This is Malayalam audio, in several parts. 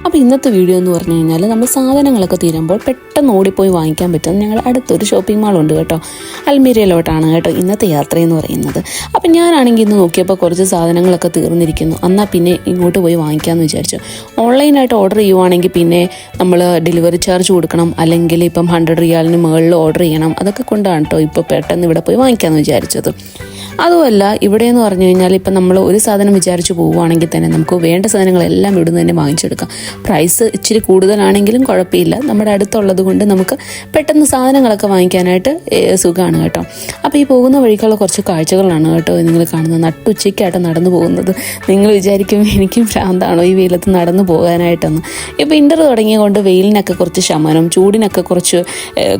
അപ്പോൾ ഇന്നത്തെ വീഡിയോ എന്ന് പറഞ്ഞു കഴിഞ്ഞാൽ നമ്മൾ സാധനങ്ങളൊക്കെ തീരുമ്പോൾ പെട്ടെന്ന് ഓടിപ്പോയി വാങ്ങിക്കാൻ പറ്റുന്ന ഞങ്ങൾ അടുത്തൊരു ഷോപ്പിംഗ് മാളുണ്ട് കേട്ടോ. അൽമീരയിലോട്ടാണ് കേട്ടോ ഇന്നത്തെ യാത്രയെന്ന് പറയുന്നത്. അപ്പം ഞാനാണെങ്കിൽ ഇന്ന് നോക്കിയപ്പോൾ കുറച്ച് സാധനങ്ങളൊക്കെ തീർന്നിരിക്കുന്നു. എന്നാൽ പിന്നെ ഇങ്ങോട്ട് പോയി വാങ്ങിക്കാമെന്ന് വിചാരിച്ചു. ഓൺലൈനായിട്ട് ഓർഡർ ചെയ്യുവാണെങ്കിൽ പിന്നെ നമ്മൾ ഡെലിവറി ചാർജ് കൊടുക്കണം, അല്ലെങ്കിൽ ഇപ്പം 100 റിയാലിന് മുകളിൽ ഓർഡർ ചെയ്യണം. അതൊക്കെ കൊണ്ടാണ് കേട്ടോ ഇപ്പോൾ പെട്ടെന്ന് ഇവിടെ പോയി വാങ്ങിക്കാമെന്ന് വിചാരിച്ചത്. അതുമല്ല, ഇവിടെയെന്ന് പറഞ്ഞു കഴിഞ്ഞാൽ ഇപ്പം നമ്മൾ ഒരു സാധനം വിചാരിച്ച് പോവുകയാണെങ്കിൽ തന്നെ നമുക്ക് വേണ്ട സാധനങ്ങളെല്ലാം ഇവിടുന്ന് തന്നെ വാങ്ങിച്ചെടുക്കാം. പ്രൈസ് ഇച്ചിരി കൂടുതലാണെങ്കിലും കുഴപ്പമില്ല, നമ്മുടെ അടുത്തുള്ളത് കൊണ്ട് നമുക്ക് പെട്ടെന്ന് സാധനങ്ങളൊക്കെ വാങ്ങിക്കാനായിട്ട് സുഖമാണ് കേട്ടോ. അപ്പോൾ ഈ പോകുന്ന വഴിക്കുള്ള കുറച്ച് കാഴ്ചകളാണ് കേട്ടോ നിങ്ങൾ കാണുന്നത്. നട്ടുച്ചയ്ക്കായിട്ട് നടന്നു പോകുന്നത്. നിങ്ങൾ വിചാരിക്കും എനിക്കും ഭ്രാന്താണോ ഈ വെയിലത്ത് നടന്നു പോകാനായിട്ടെന്ന്. ഇപ്പോൾ വിൻ്റർ തുടങ്ങിയതുകൊണ്ട് വെയിലിനൊക്കെ കുറച്ച് ശമനം, ചൂടിനൊക്കെ കുറച്ച്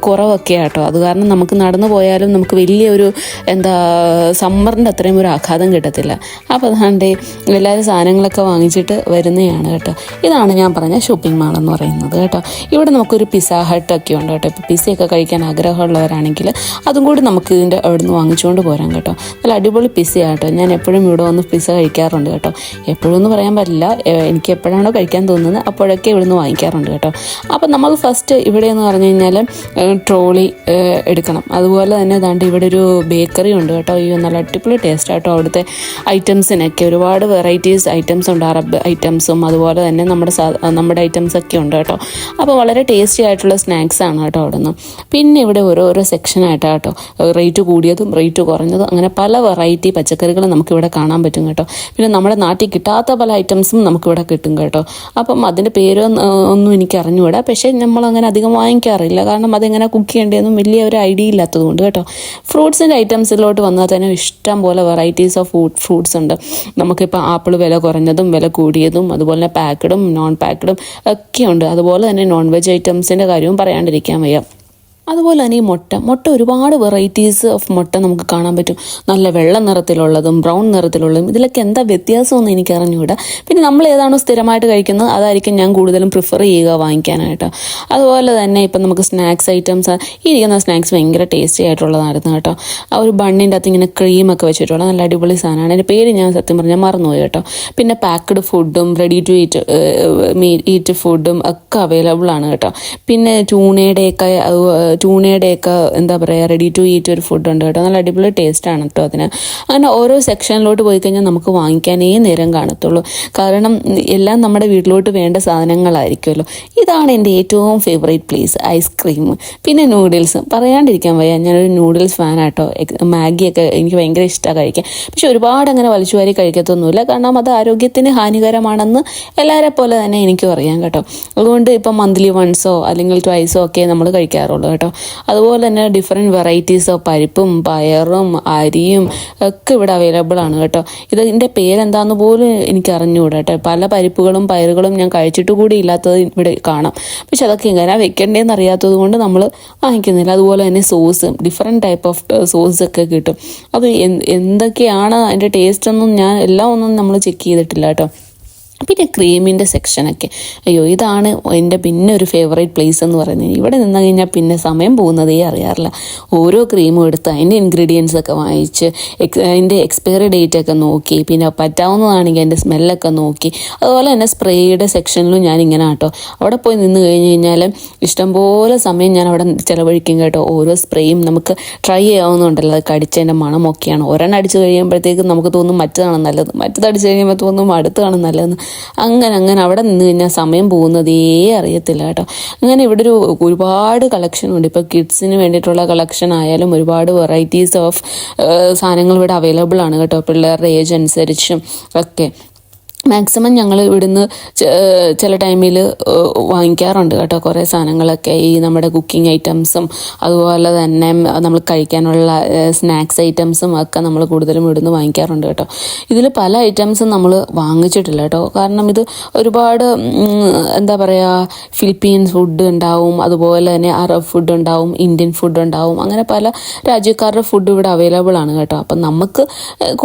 കുറവൊക്കെ ആട്ടോ. അത് കാരണം നമുക്ക് നടന്നു പോയാലും നമുക്ക് വലിയൊരു സമ്മറിൻ്റെ അത്രയും ഒരു ആഘാതം കിട്ടത്തില്ല. അപ്പോൾ അതുകൊണ്ട് എല്ലാവരും സാധനങ്ങളൊക്കെ വാങ്ങിച്ചിട്ട് വരുന്നതാണ് കേട്ടോ. ഇതാണ് ഞാൻ പറഞ്ഞ ഷോപ്പിംഗ് മാൾ എന്ന് പറയുന്നത് കേട്ടോ. ഇവിടെ നമുക്കൊരു പിസ്സ ഹട്ടൊക്കെ ഉണ്ട് കേട്ടോ. ഇപ്പോൾ പിസ്സയൊക്കെ കഴിക്കാൻ ആഗ്രഹമുള്ളവരാണെങ്കിൽ അതും കൂടി നമുക്ക് ഇതിൻ്റെ അവിടെ നിന്ന് വാങ്ങിച്ചുകൊണ്ട് പോരാം കേട്ടോ. നല്ല അടിപൊളി പിസ്സയാട്ടോ. ഞാൻ എപ്പോഴും ഇവിടെ വന്ന് പിസ്സ കഴിക്കാറുണ്ട് കേട്ടോ. എപ്പോഴും എന്ന് പറയാൻ പറ്റില്ല, എനിക്ക് എപ്പോഴാണോ കഴിക്കാൻ തോന്നുന്നത് അപ്പോഴൊക്കെ ഇവിടെ നിന്ന് വാങ്ങിക്കാറുണ്ട് കേട്ടോ. അപ്പോൾ നമ്മൾ ഫസ്റ്റ് ഇവിടെ എന്ന് പറഞ്ഞു കഴിഞ്ഞാൽ ട്രോളി എടുക്കണം. അതുപോലെ തന്നെ ഏതാണ്ട് ഇവിടെ ഒരു ബേക്കറി ഉണ്ട് കേട്ടോ. ഈ നല്ല അടിപൊളി ടേസ്റ്റ് ആട്ടോ. അവിടുത്തെ ഐറ്റംസിനൊക്കെ ഒരുപാട് വെറൈറ്റീസ് ഐറ്റംസ് ഉണ്ട്. അറബ് ഐറ്റംസും അതുപോലെ തന്നെ നമ്മുടെ ഐറ്റംസൊക്കെ ഉണ്ട് കേട്ടോ. അപ്പോൾ വളരെ ടേസ്റ്റി ആയിട്ടുള്ള സ്നാക്സ് ആണ് കേട്ടോ അവിടെ നിന്ന്. പിന്നെ ഇവിടെ ഓരോരോ സെക്ഷനായിട്ടാണ് കേട്ടോ, റേറ്റ് കൂടിയതും റേറ്റ് കുറഞ്ഞതും അങ്ങനെ പല വെറൈറ്റി പച്ചക്കറികൾ നമുക്കിവിടെ കാണാൻ പറ്റും കേട്ടോ. പിന്നെ നമ്മുടെ നാട്ടിൽ കിട്ടാത്ത പല ഐറ്റംസും നമുക്കിവിടെ കിട്ടും കേട്ടോ. അപ്പം അതിൻ്റെ പേര് ഒന്നും എനിക്ക് അറിഞ്ഞുകൂടാ, പക്ഷേ നമ്മളങ്ങനെ അധികം വാങ്ങിക്കാറില്ല. കാരണം അതെങ്ങനെ കുക്ക് ചെയ്യേണ്ടതെന്നും വലിയ ഒരു ഐഡിയ ഇല്ലാത്തത് കൊണ്ട് കേട്ടോ. ഫ്രൂട്ട്സിൻ്റെ ഐറ്റംസിലോട്ട് വന്നാൽ തന്നെ ഇഷ്ടം പോലെ വെറൈറ്റീസ് ഓഫ് ഫ്രൂട്ട്സ് ഉണ്ട്. നമുക്കിപ്പോൾ ആപ്പിൾ വില കുറഞ്ഞതും വില കൂടിയതും അതുപോലെ തന്നെ പാക്കഡും നോൺ പാക്കഡും ഒക്കെ ഉണ്ട്. അതുപോലെ തന്നെ നോൺ വെജ് ഐറ്റംസിൻ്റെ കാര്യവും പറയാണ്ടിരിക്കാൻ വയ്യ. അതുപോലെ തന്നെ ഈ മുട്ട ഒരുപാട് വെറൈറ്റീസ് ഓഫ് മുട്ട നമുക്ക് കാണാൻ പറ്റും. നല്ല വെള്ള നിറത്തിലുള്ളതും ബ്രൗൺ നിറത്തിലുള്ളതും. ഇതിലൊക്കെ എന്താ വ്യത്യാസമൊന്നും എനിക്ക് അറിഞ്ഞുകൂടാ. പിന്നെ നമ്മൾ ഏതാണോ സ്ഥിരമായിട്ട് കഴിക്കുന്നത് അതായിരിക്കും ഞാൻ കൂടുതലും പ്രിഫർ ചെയ്യുക വാങ്ങിക്കാനായിട്ട്. അതുപോലെ തന്നെ ഇപ്പം നമുക്ക് സ്നാക്സ് ഐറ്റംസ്, ഈ ഇരിക്കുന്ന സ്നാക്സ് ഭയങ്കര ടേസ്റ്റി ആയിട്ടുള്ളതായിരുന്നു കേട്ടോ. ആ ഒരു ബണ്ണിൻ്റെ അകത്ത് ഇങ്ങനെ ക്രീമൊക്കെ വെച്ചിട്ടുള്ള നല്ല അടിപൊളി സാധനമാണ്. അതിൻ്റെ പേര് ഞാൻ സത്യം പറഞ്ഞാൽ മറന്നുപോയി കേട്ടോ. പിന്നെ പാക്ക്ഡ് ഫുഡും റെഡി ടു ഈറ്റ് ഫുഡും ഒക്കെ അവൈലബിൾ ആണ് കേട്ടോ. പിന്നെ ടൂണയുടെയൊക്കെ എന്താ പറയുക, റെഡി ടു ഈറ്റ് ഒരു ഫുഡുണ്ട് കേട്ടോ. നല്ല അടിപൊളി ടേസ്റ്റാണ് കേട്ടോ അതിന്. അങ്ങനെ ഓരോ സെക്ഷനിലോട്ട് പോയി കഴിഞ്ഞാൽ നമുക്ക് വാങ്ങിക്കാനേ നേരം കാണത്തുള്ളൂ. കാരണം എല്ലാം നമ്മുടെ വീട്ടിലോട്ട് വേണ്ട സാധനങ്ങളായിരിക്കുമല്ലോ. ഇതാണ് എൻ്റെ ഏറ്റവും ഫേവറേറ്റ് പ്ലേസ്. ഐസ്ക്രീം, പിന്നെ നൂഡിൽസും പറയാണ്ടിരിക്കാൻ വയ്യ. ഞാനൊരു നൂഡിൽസ് ഫാനാട്ടോ. മാഗിയൊക്കെ എനിക്ക് ഭയങ്കര ഇഷ്ടമാണ് കഴിക്കാൻ. പക്ഷെ ഒരുപാട് അങ്ങനെ വലിച്ചുവാരി കഴിക്കത്തൊന്നുമില്ല, കാരണം അത് ആരോഗ്യത്തിന് ഹാനികരമാണെന്ന് എല്ലാവരെ പോലെ തന്നെ എനിക്കും അറിയാം കേട്ടോ. അതുകൊണ്ട് ഇപ്പം മന്ത്ലി വൺസോ അല്ലെങ്കിൽ ട്വൈസോ ഒക്കെ നമ്മൾ കഴിക്കാറുള്ളൂ കേട്ടോ. അതുപോലെ തന്നെ ഡിഫറെൻറ്റ് വെറൈറ്റീസ് ഓഫ് പരിപ്പും പയറും അരിയും ഒക്കെ ഇവിടെ അവൈലബിൾ ആണ് കേട്ടോ. ഇതിൻ്റെ പേരെന്താന്ന് പോലും എനിക്ക് അറിഞ്ഞുകൂടാ കേട്ടോ. പല പരിപ്പുകളും പയറുകളും ഞാൻ കഴിച്ചിട്ട് കൂടി ഇല്ലാത്തത് ഇവിടെ കാണാം. പക്ഷെ അതൊക്കെ എങ്ങനെ വെക്കേണ്ടതെന്ന് അറിയാത്തത് കൊണ്ട് നമ്മൾ വാങ്ങിക്കുന്നില്ല. അതുപോലെ തന്നെ സോസും ഡിഫറെൻറ്റ് ടൈപ്പ് ഓഫ് സോസൊക്കെ കിട്ടും. അത് എന്തൊക്കെയാണ് അതിൻ്റെ ടേസ്റ്റ് ഒന്നും ഞാൻ എല്ലാം ഒന്നും നമ്മൾ ചെക്ക് ചെയ്തിട്ടില്ല കേട്ടോ. പിന്നെ ക്രീമിൻ്റെ സെക്ഷനൊക്കെ, അയ്യോ ഇതാണ് എൻ്റെ പിന്നെ ഒരു ഫേവറേറ്റ് പ്ലേസ് എന്ന് പറയുന്നത്. ഇവിടെ നിന്ന് കഴിഞ്ഞാൽ പിന്നെ സമയം പോകുന്നതേ അറിയാറില്ല. ഓരോ ക്രീമും എടുത്ത് അതിൻ്റെ ഇൻഗ്രീഡിയൻസ് ഒക്കെ വാങ്ങിച്ച് അതിൻ്റെ എക്സ്പയറി ഡേറ്റ് ഒക്കെ നോക്കി, പിന്നെ പറ്റാവുന്നതാണെങ്കിൽ അതിൻ്റെ സ്മെല്ലൊക്കെ നോക്കി. അതുപോലെ തന്നെ സ്പ്രേയുടെ സെക്ഷനിലും ഞാനിങ്ങനെ കേട്ടോ. അവിടെ പോയി നിന്ന് കഴിഞ്ഞ് കഴിഞ്ഞാൽ ഇഷ്ടംപോലെ സമയം ഞാൻ അവിടെ ചിലവഴിക്കും കേട്ടോ. ഓരോ സ്പ്രേയും നമുക്ക് ട്രൈ ചെയ്യാവുന്നുണ്ടല്ലോ. അത് കടിച്ചതിൻ്റെ മണമൊക്കെയാണ്. ഒരെണ്ണം അടിച്ച് കഴിയുമ്പോഴത്തേക്കും നമുക്ക് തോന്നും മറ്റതാണ് നല്ലത്, മറ്റത് അടിച്ച് കഴിയുമ്പോൾ തോന്നും അടുത്താണ് നല്ലതെന്ന്. അങ്ങനെ അവിടെ നിന്ന് കഴിഞ്ഞാൽ സമയം പോകുന്നതേ അറിയത്തില്ല കേട്ടോ. അങ്ങനെ ഇവിടെ ഒരുപാട് കളക്ഷൻ ഉണ്ട്. ഇപ്പോൾ കിഡ്സിന് വേണ്ടിയിട്ടുള്ള കളക്ഷൻ ആയാലും ഒരുപാട് വെറൈറ്റീസ് ഓഫ് സാധനങ്ങൾ ഇവിടെ അവൈലബിൾ ആണ് കേട്ടോ. പിള്ളേരുടെ ഏജ് അനുസരിച്ചും ഒക്കെ മാക്സിമം ഞങ്ങൾ ഇവിടുന്ന് ചില ടൈമിൽ വാങ്ങിക്കാറുണ്ട് കേട്ടോ കുറേ സാധനങ്ങളൊക്കെ. ഈ നമ്മുടെ കുക്കിംഗ് ഐറ്റംസും അതുപോലെ തന്നെ നമ്മൾ കഴിക്കാനുള്ള സ്നാക്സ് ഐറ്റംസും ഒക്കെ നമ്മൾ കൂടുതലും ഇവിടുന്ന് വാങ്ങിക്കാറുണ്ട് കേട്ടോ. ഇതിൽ പല ഐറ്റംസും നമ്മൾ വാങ്ങിച്ചിട്ടില്ല കേട്ടോ. കാരണം ഇത് ഒരുപാട് എന്താ പറയുക, ഫിലിപ്പീൻസ് ഫുഡ് ഉണ്ടാവും, അതുപോലെ തന്നെ അറബ് ഫുഡ് ഉണ്ടാവും, ഇന്ത്യൻ ഫുഡ് ഉണ്ടാവും. അങ്ങനെ പല രാജ്യക്കാരുടെ ഫുഡ് ഇവിടെ അവൈലബിൾ ആണ് കേട്ടോ. അപ്പം നമുക്ക്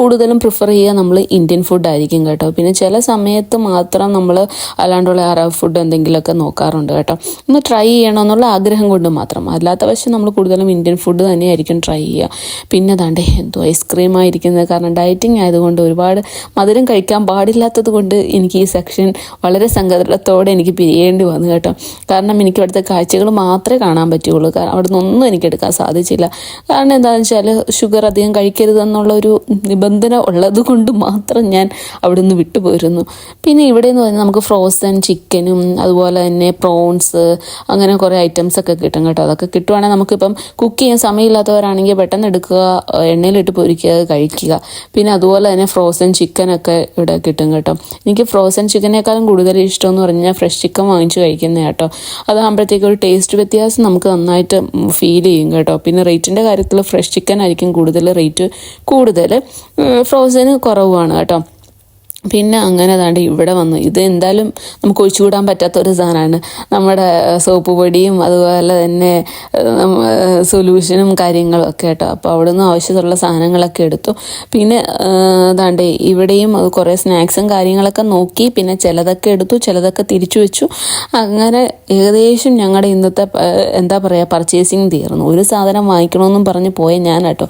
കൂടുതലും പ്രിഫർ ചെയ്യുക നമ്മൾ ഇന്ത്യൻ ഫുഡ് ആയിരിക്കും കേട്ടോ. പിന്നെ ചില സമയത്ത് മാത്രം നമ്മൾ അല്ലാണ്ടുള്ള അറബ് ഫുഡ് എന്തെങ്കിലുമൊക്കെ നോക്കാറുണ്ട് കേട്ടോ. ഒന്ന് ട്രൈ ചെയ്യണമെന്നുള്ള ആഗ്രഹം കൊണ്ട് മാത്രം. അല്ലാത്ത പക്ഷേ നമ്മൾ കൂടുതലും ഇന്ത്യൻ ഫുഡ് തന്നെയായിരിക്കും ട്രൈ ചെയ്യുക. പിന്നെ ദാണ്ടേ എന്തോ ഐസ്ക്രീമായിരിക്കുന്നത്, കാരണം ഡയറ്റിങ് ആയതുകൊണ്ട് ഒരുപാട് മധുരം കഴിക്കാൻ പാടില്ലാത്തത് കൊണ്ട് എനിക്ക് ഈ സെക്ഷൻ വളരെ സങ്കടത്തോടെ എനിക്ക് പിരിയേണ്ടി വന്നു കേട്ടോ. കാരണം എനിക്ക് അവിടുത്തെ കാഴ്ചകൾ മാത്രമേ കാണാൻ പറ്റുള്ളൂ. കാരണം അവിടെ നിന്നൊന്നും എനിക്ക് എടുക്കാൻ സാധിച്ചില്ല. കാരണം എന്താണെന്ന് വെച്ചാൽ ഷുഗർ അധികം കഴിക്കരുതെന്നുള്ള ഒരു നിബന്ധന ഉള്ളത് കൊണ്ട് മാത്രം ഞാൻ അവിടെ നിന്ന് വിട്ടുപോയിരുന്നു. പിന്നെ ഇവിടെ എന്ന് പറഞ്ഞാൽ നമുക്ക് ഫ്രോസൺ ചിക്കനും അതുപോലെ തന്നെ പ്രോൺസ് അങ്ങനെ കുറേ ഐറ്റംസ് ഒക്കെ കിട്ടും കേട്ടോ. അതൊക്കെ കിട്ടുവാണെങ്കിൽ നമുക്കിപ്പം കുക്ക് ചെയ്യാൻ സമയമില്ലാത്തവരാണെങ്കിൽ പെട്ടെന്ന് എടുക്കുക, എണ്ണയിലിട്ട് പൊരിക്കുക, കഴിക്കുക. പിന്നെ അതുപോലെ തന്നെ ഫ്രോസൺ ചിക്കനൊക്കെ ഇവിടെ കിട്ടും കേട്ടോ. എനിക്ക് ഫ്രോസൺ ചിക്കനേക്കാളും കൂടുതൽ ഇഷ്ടമെന്ന് പറഞ്ഞാൽ ഫ്രഷ് ചിക്കൻ വാങ്ങിച്ച് കഴിക്കുന്നത് കേട്ടോ. അതാകുമ്പോഴത്തേക്കും ഒരു ടേസ്റ്റ് വ്യത്യാസം നമുക്ക് നന്നായിട്ട് ഫീൽ ചെയ്യും കേട്ടോ. പിന്നെ റേറ്റിൻ്റെ കാര്യത്തിൽ ഫ്രഷ് ചിക്കൻ ആയിരിക്കും കൂടുതൽ റേറ്റ് കൂടുതൽ, ഫ്രോസന് കുറവാണ് കേട്ടോ. പിന്നെ അങ്ങനെ അതാണ്ട് ഇവിടെ വന്നു. ഇത് എന്തായാലും നമുക്ക് ഒഴിച്ചുകൂടാൻ പറ്റാത്തൊരു സാധനമാണ്. നമ്മുടെ സോപ്പ് പൊടിയും അതുപോലെ തന്നെ സൊല്യൂഷനും കാര്യങ്ങളും ഒക്കെ കേട്ടോ. അപ്പോൾ അവിടെ നിന്ന് ആവശ്യമുള്ള സാധനങ്ങളൊക്കെ എടുത്തു. പിന്നെ അതാണ്ട് ഇവിടെയും കുറേ സ്നാക്സും കാര്യങ്ങളൊക്കെ നോക്കി. പിന്നെ ചിലതൊക്കെ എടുത്തു, ചിലതൊക്കെ തിരിച്ചു വെച്ചു. അങ്ങനെ ഏകദേശം ഞങ്ങളുടെ ഇന്നത്തെ എന്താ പറയുക പർച്ചേസിങ് തീർന്നു. ഒരു സാധനം വാങ്ങിക്കണമെന്നും പറഞ്ഞ് പോയ ഞാൻ കേട്ടോ